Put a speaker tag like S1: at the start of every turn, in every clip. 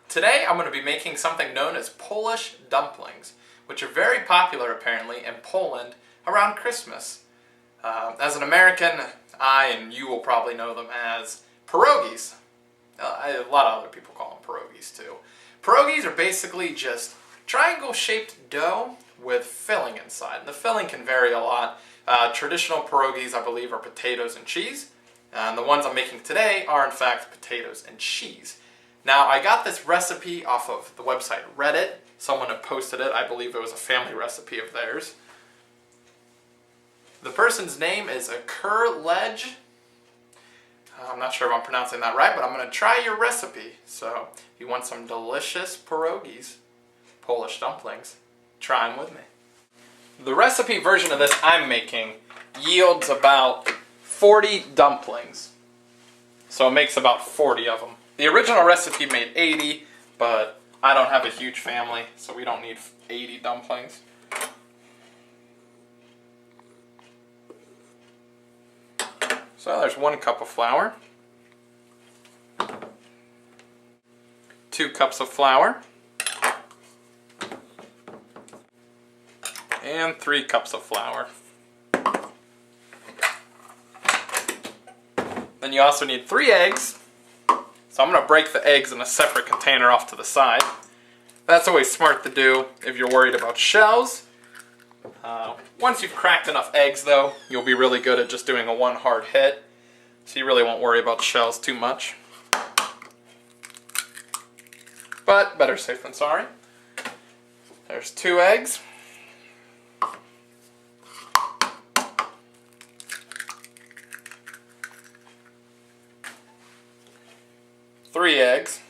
S1: Today I'm going to be making something known as Polish dumplings, which are very popular apparently in Poland around Christmas. As an American, I and you will probably know them as pierogies. A lot of other people call them pierogies too. Pierogies are basically just triangle-shaped dough with filling inside. And the filling can vary a lot. Traditional pierogies, I believe, are potatoes and cheese. And the ones I'm making today are, in fact, potatoes and cheese. Now, I got this recipe off of the website Reddit. Someone had posted it. I believe it was a family recipe of theirs. The person's name is Akurlej. I'm not sure if I'm pronouncing that right, but I'm going to try your recipe. So, if you want some delicious pierogies, Polish dumplings, try them with me. The recipe version of this I'm making yields about 40 dumplings. So it makes about 40 of them. The original recipe made 80, but I don't have a huge family, so we don't need 80 dumplings. So there's 1 cup of flour, 2 cups of flour, and 3 cups of flour. Then you also need 3 eggs. So I'm going to break the eggs in a separate container off to the side. That's always smart to do if you're worried about shells. Once you've cracked enough eggs though, you'll be really good at just doing a 1 hard hit. So you really won't worry about shells too much. But better safe than sorry. There's 2 eggs. 3 eggs.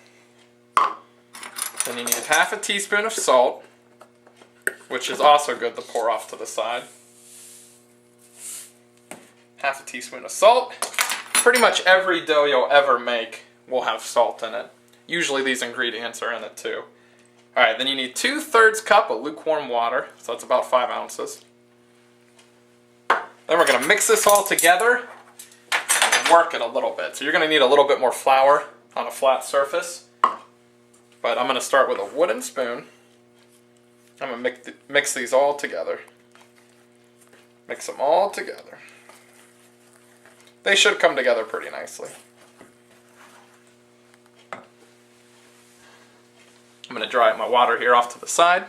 S1: Then you need half a teaspoon of salt, which is also good to pour off to the side. Half a teaspoon of salt. Pretty much every dough you'll ever make will have salt in it. Usually these ingredients are in it too. Alright, then you need 2/3 cup of lukewarm water, so that's about 5 ounces. Then we're going to mix this all together and work it a little bit. So you're going to need a little bit more flour on a flat surface, but I'm going to start with a wooden spoon. I'm going to mix these all together. Mix them all together. They should come together pretty nicely. I'm going to dry my water here off to the side.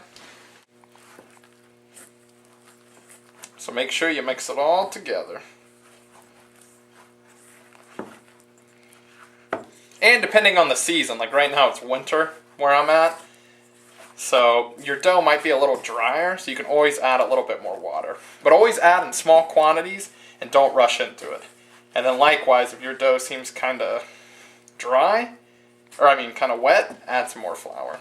S1: So make sure you mix it all together. And depending on the season, like right now it's winter where I'm at, so your dough might be a little drier, so you can always add a little bit more water. But always add in small quantities and don't rush into it. And then likewise, if your dough seems kind of dry, kind of wet, add some more flour.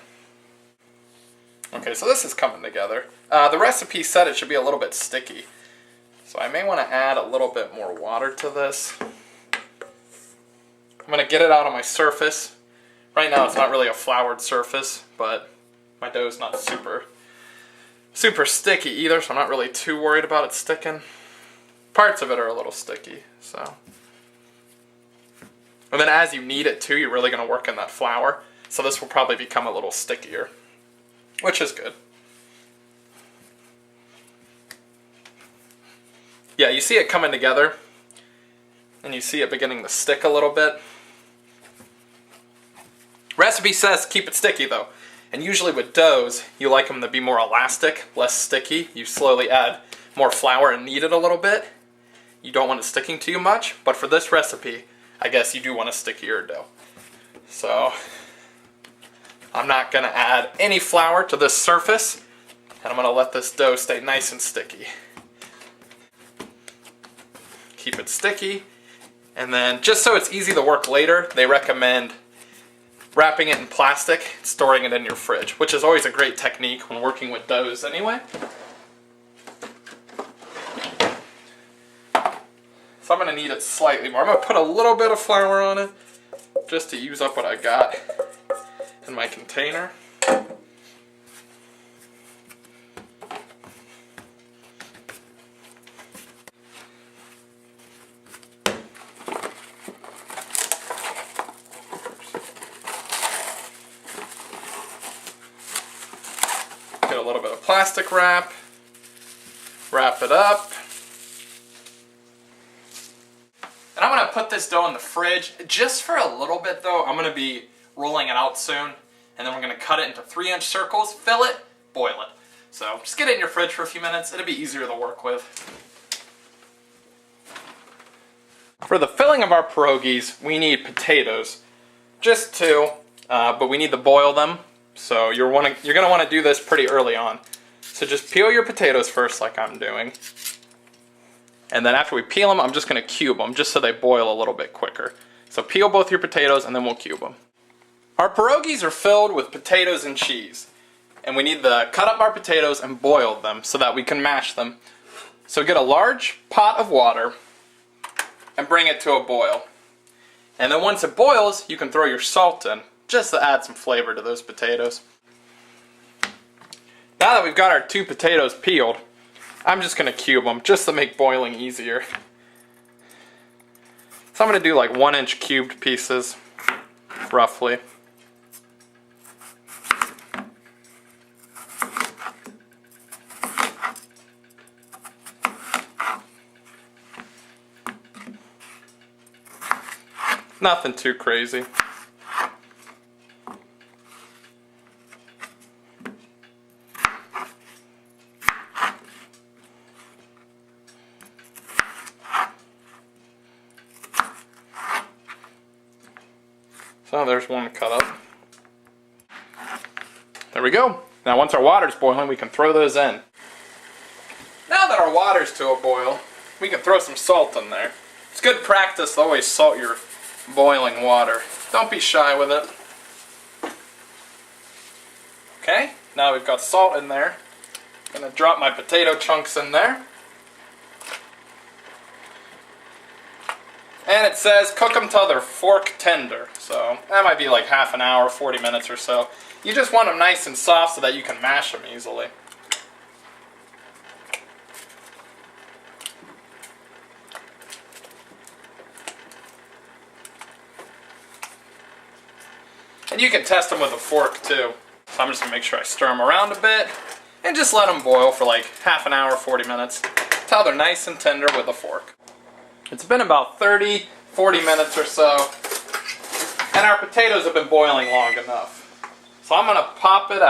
S1: Okay, so this is coming together. The recipe said it should be a little bit sticky, so I may want to add a little bit more water to this. I'm going to get it out on my surface. Right now it's not really a floured surface, but my dough's not super sticky either, so I'm not really too worried about it sticking. Parts of it are a little sticky, so. And then as you knead it too, you're really going to work in that flour, so this will probably become a little stickier, which is good. Yeah, you see it coming together, and you see it beginning to stick a little bit. Recipe says keep it sticky though, and usually with doughs, you like them to be more elastic, less sticky. You slowly add more flour and knead it a little bit. You don't want it sticking too much, but for this recipe, I guess you do want a stickier dough. So, I'm not going to add any flour to this surface, and I'm going to let this dough stay nice and sticky. Keep it sticky, and then just so it's easy to work later, they recommend wrapping it in plastic, storing it in your fridge, which is always a great technique when working with doughs anyway. So I'm going to knead it slightly more. I'm going to put a little bit of flour on it, just to use up what I got in my container. plastic wrap, wrap it up. And I'm going to put this dough in the fridge just for a little bit though. I'm going to be rolling it out soon. And then we're going to cut it into 3-inch circles, fill it, boil it. So just get it in your fridge for a few minutes. It'll be easier to work with. For the filling of our pierogies, we need potatoes. Just 2, but we need to boil them. So you're going to want to do this pretty early on. So just peel your potatoes first like I'm doing. And then after we peel them, I'm just going to cube them just so they boil a little bit quicker. So peel both your potatoes and then we'll cube them. Our pierogies are filled with potatoes and cheese. And we need to cut up our potatoes and boil them so that we can mash them. So get a large pot of water and bring it to a boil. And then once it boils, you can throw your salt in, just to add some flavor to those potatoes. Now that we've got our 2 potatoes peeled, I'm just going to cube them, just to make boiling easier. So I'm going to do like 1-inch cubed pieces, roughly. Nothing too crazy. So there's one cut up. There we go. Now once our water's boiling, we can throw those in. Now that our water's to a boil, we can throw some salt in there. It's good practice to always salt your boiling water. Don't be shy with it. Okay, now we've got salt in there. I'm going to drop my potato chunks in there. And it says cook them till they're fork tender. So that might be like half an hour, 40 minutes or so. You just want them nice and soft so that you can mash them easily. And you can test them with a fork too. So I'm just going to make sure I stir them around a bit and just let them boil for like half an hour, 40 minutes until they're nice and tender with a fork. It's been about 30, 40 minutes or so and our potatoes have been boiling long enough. So I'm going to pop them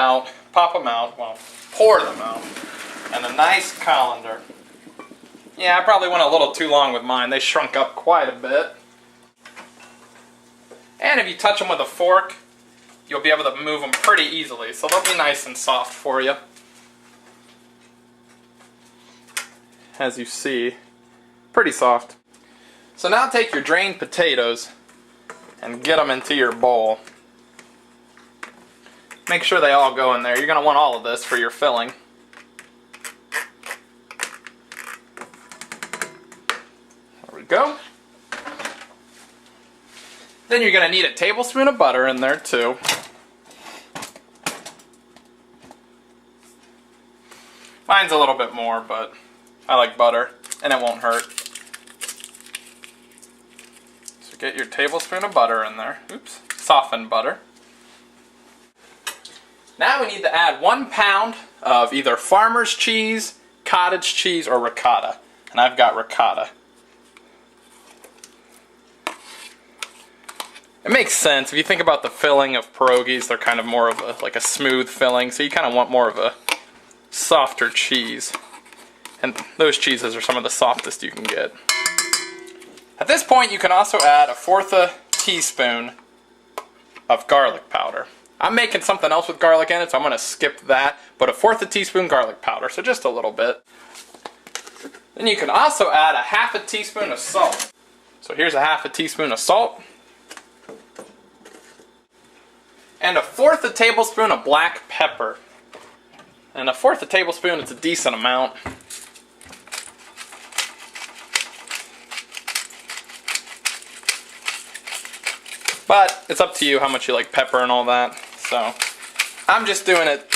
S1: out, well, pour them out in a nice colander. Yeah, I probably went a little too long with mine. They shrunk up quite a bit. And if you touch them with a fork, you'll be able to move them pretty easily, so they'll be nice and soft for you. As you see, pretty soft. So now take your drained potatoes and get them into your bowl. Make sure they all go in there. You're going to want all of this for your filling. There we go. Then you're going to need a tablespoon of butter in there too. Mine's a little bit more, but I like butter and it won't hurt. So get your tablespoon of butter in there. Oops, softened butter. Now we need to add 1 pound of either farmer's cheese, cottage cheese, or ricotta. And I've got ricotta. It makes sense. If you think about the filling of pierogies, they're kind of more of a smooth filling, so you kind of want more of a softer cheese. And those cheeses are some of the softest you can get. At this point, you can also add 1/4 teaspoon of garlic powder. I'm making something else with garlic in it, so I'm going to skip that, but 1/4 teaspoon garlic powder, so just a little bit. Then you can also add 1/2 teaspoon of salt. So here's 1/2 teaspoon of salt. And 1/4 tablespoon of black pepper. And 1/4 tablespoon is a decent amount. But it's up to you how much you like pepper and all that. So I'm just doing it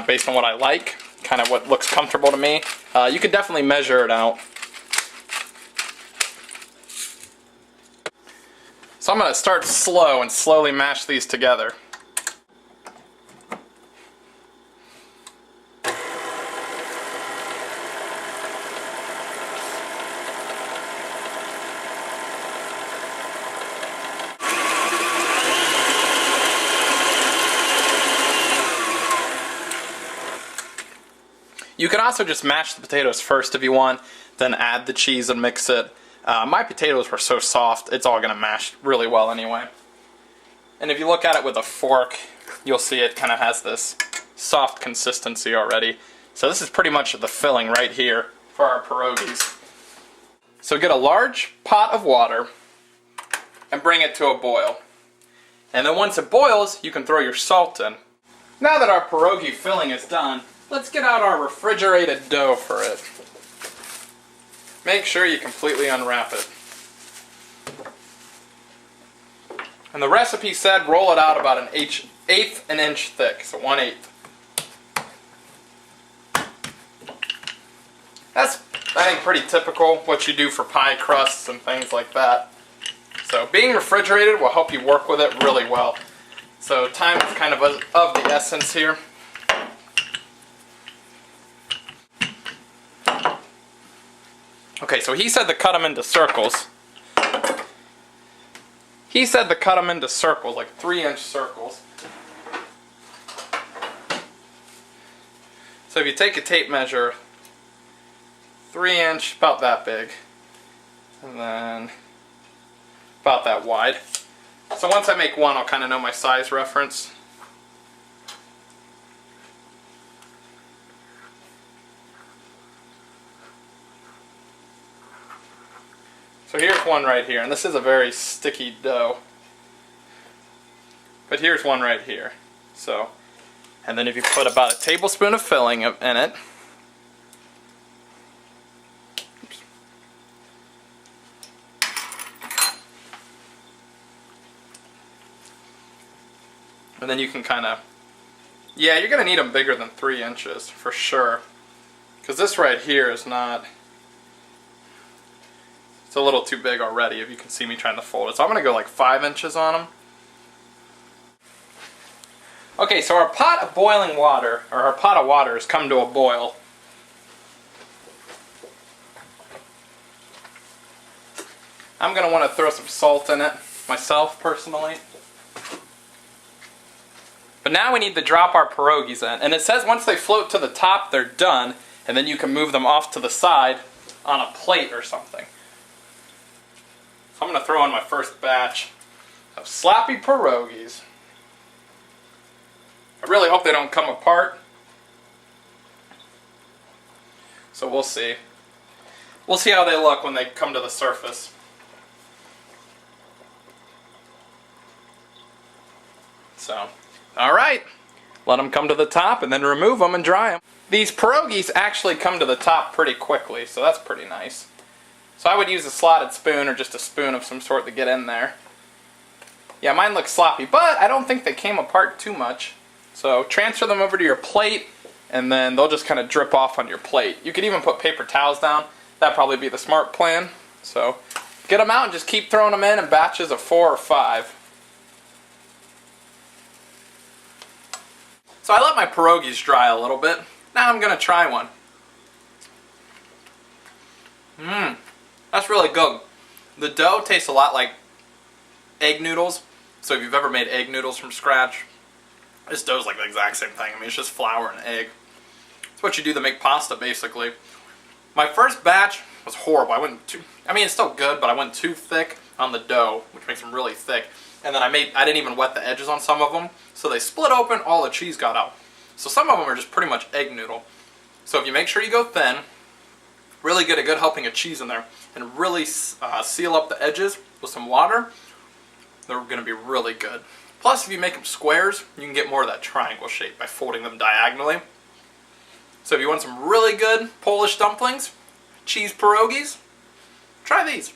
S1: based on what I like, kind of what looks comfortable to me. You could definitely measure it out. So I'm going to start slow and slowly mash these together. You can also just mash the potatoes first if you want, then add the cheese and mix it. My potatoes were so soft, it's all going to mash really well anyway. And if you look at it with a fork, you'll see it kind of has this soft consistency already. So this is pretty much the filling right here for our pierogies. So get a large pot of water and bring it to a boil. And then once it boils, you can throw your salt in. Now that our pierogi filling is done, let's get out our refrigerated dough for it. Make sure you completely unwrap it. And the recipe said roll it out about an eighth an inch thick, so 1/8. That's, I think, pretty typical what you do for pie crusts and things like that. So being refrigerated will help you work with it really well. So time is kind of the essence here. Okay, so he said to cut them into circles. He said to cut them into circles, like 3-inch circles. So if you take a tape measure, 3-inch, about that big, and then about that wide. So once I make one, I'll kind of know my size reference. So here's one right here, and this is a very sticky dough. But here's one right here. So, and then if you put about a tablespoon of filling in it, and then you can kind of, yeah, you're going to need them bigger than 3 inches for sure. Because this right here is not, it's a little too big already if you can see me trying to fold it. So I'm going to go like 5 inches on them. Okay, so our pot of boiling water, or our pot of water has come to a boil. I'm going to want to throw some salt in it myself personally. But now we need to drop our pierogies in. And it says once they float to the top, they're done. And then you can move them off to the side on a plate or something. So I'm going to throw in my first batch of sloppy pierogies. I really hope they don't come apart. So we'll see. We'll see how they look when they come to the surface. So, alright. Let them come to the top and then remove them and dry them. These pierogies actually come to the top pretty quickly, so that's pretty nice. So I would use a slotted spoon or just a spoon of some sort to get in there. Yeah, mine looks sloppy, but I don't think they came apart too much. So transfer them over to your plate, and then they'll just kind of drip off on your plate. You could even put paper towels down. That'd probably be the smart plan. So get them out and just keep throwing them in batches of 4 or 5. So I let my pierogies dry a little bit. Now I'm going to try one. That's really good. The dough tastes a lot like egg noodles. So if you've ever made egg noodles from scratch, this dough's like the exact same thing. I mean, it's just flour and egg. It's what you do to make pasta, basically. My first batch was horrible. I mean, it's still good, but I went too thick on the dough, which makes them really thick. And then I didn't even wet the edges on some of them, so they split open, all the cheese got out. So some of them are just pretty much egg noodle. So if you make sure you go thin, really get a good helping of cheese in there, and really seal up the edges with some water, they're going to be really good. Plus, if you make them squares, you can get more of that triangle shape by folding them diagonally. So if you want some really good Polish dumplings, cheese pierogies, try these.